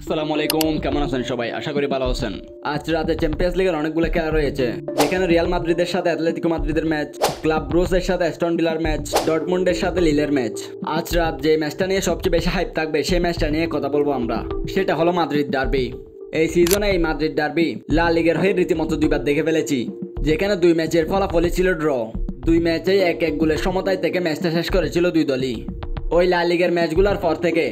আসসালামু আলাইকুম, কেমন আছেন সবাই? আশা করি ভালো আছেন। আজ রাতে চ্যাম্পিয়ন্স লিগের অনেকগুলো খেলা রয়েছে, যেখানে রিয়াল মাদ্রিদের সাথে অ্যাটলেটিকো মাদ্রিদের ম্যাচ, ক্লাব ব্রুজের সাথে অ্যাস্টন ভিলার ম্যাচ, ডর্টমুন্ডের সাথে লিলের ম্যাচ। আজ রাত যে ম্যাচটা নিয়ে সবচেয়ে বেশি হাইপ থাকবে সেই ম্যাচটা নিয়ে কথা বলবো আমরা। সেটা হলো মাদ্রিদ ডার্বি। এই সিজনে এই মাদ্রিদ ডার্বি লা লিগের হয়ে রীতিমতো দুইবার দেখে ফেলেছি, যেখানে দুই ম্যাচের ফলাফলই ছিল ড্র। দুই ম্যাচেই এক এক গোলের সমতায় থেকে ম্যাচটা শেষ করেছিল দুই দলই। ওই লা লিগের ম্যাচগুলোর পর থেকে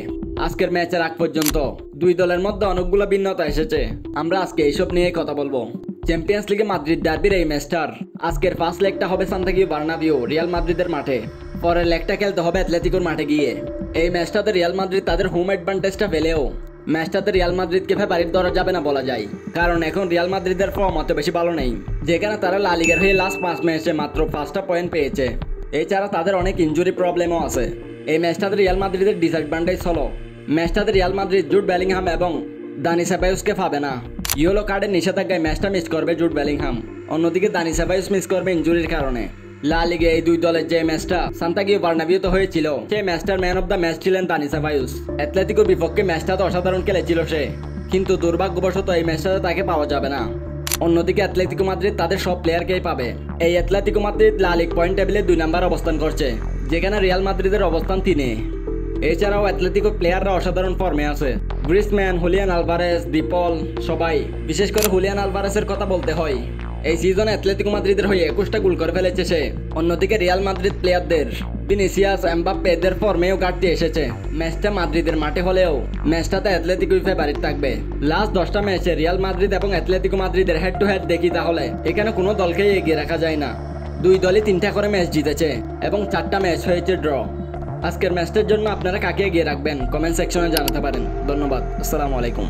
আজকের ম্যাচের আগ পর্যন্ত দুই দলের মধ্যে অনেকগুলো ভিন্নতা এসেছে। আমরা আজকে এইসব নিয়ে কথা বলবো। চ্যাম্পিয়ন্স লিগে মাদ্রিদ ডার্বির এই ম্যাচটার আজকের ফার্স্ট লেগটা হবে সান্তিয়াগো বার্নাবিউ রিয়াল মাদ্রিদের মাঠে, পরের লেগটা খেলতে হবে অ্যাটলেটিকোর মাঠে গিয়ে। এই ম্যাচটাতে রিয়াল মাদ্রিদ তাদের হোম অ্যাডভান্টেজটা পেলেও ম্যাচটাতে রিয়াল মাদ্রিদকে ফেভারিট ধরা যাবে না বলা যায়, কারণ এখন রিয়াল মাদ্রিদের ফর্ম অত বেশি ভালো নেই, যেখানে তারা লা লিগার হয়ে লাস্ট 5 ম্যাচে মাত্র 5টা পয়েন্ট পেয়েছে। এছাড়া তাদের অনেক ইনজুরি প্রবলেমও আছে। এই ম্যাচটাতে রিয়াল মাদ্রিদের ডিসঅ্যাডভান্টেজ হলো ম্যাচটাতে রিয়াল মাদ্রিদ জুড বেলিংহাম এবং দানি সেবায়োসকে পাবে না। ইয়েলো কার্ডের নিষেধাজ্ঞায় ম্যাচটা মিস করবে জুড বেলিংহাম, অন্যদিকে দানি সেবায়োস মিস করবে ইনজুরির কারণে। লা লিগে এই দুই দলের যে ম্যাচটা সান্তিয়াগো বার্নাবিউতে হয়েছিল, সেই ম্যাচটার ম্যান অফ দ্য ম্যাচ ছিলেন দানি সেবায়োস। অ্যাটলেটিকোর বিপক্ষে ম্যাচটা তো অসাধারণ খেলেছিল সে, কিন্তু দুর্ভাগ্যবশত এই ম্যাচটাতে তাকে পাওয়া যাবে না। অন্যদিকে অ্যাটলেটিকো মাদ্রিদ তাদের সব প্লেয়ারকেই পাবে। এই অ্যাটলেটিকো মাদ্রিদ লা লিগ পয়েন্ট টেবিলে 2 নম্বর অবস্থান করছে, যেখানে রিয়াল মাদ্রিদের অবস্থান 3-এ। এছাড়াও অ্যাটলেটিকো প্লেয়াররা অসাধারণ ফর্মে আছে। গ্রিজম্যান, হুলিয়ান আলভারেজ, ডিপল সবাই, বিশেষ করে হুলিয়ান আলভারেজের কথা বলতে হয়। এই সিজনে অ্যাটলেটিকো মাদ্রিদের হয়ে 21টা গোল করে ফেলেছে সে। অন্যদিকে রিয়াল মাদ্রিদ প্লেয়ারদের ভিনিসিয়াস, এমবাপ্পে এদের ফর্মেও ঘাটতি এসেছে। ম্যাচটা মাদ্রিদের মাঠে হলেও ম্যাচটাতে অ্যাটলেটিকোই ফেভারিট থাকবে। লাস্ট 10টা ম্যাচে রিয়াল মাদ্রিদ এবং অ্যাটলেটিকো মাদ্রিদের হেড টু হেড দেখি, তাহলে এখানে কোনো দলকেই এগিয়ে রাখা যায় না। দুই দলই 3টা করে ম্যাচ জিতেছে এবং 4টা ম্যাচ হয়েছে ড্র। আজকের ম্যাচটার জন্য আপনারা কাকে এগিয়ে রাখবেন কমেন্ট সেকশনে জানাতে পারেন। ধন্যবাদ। আসসালামু আলাইকুম।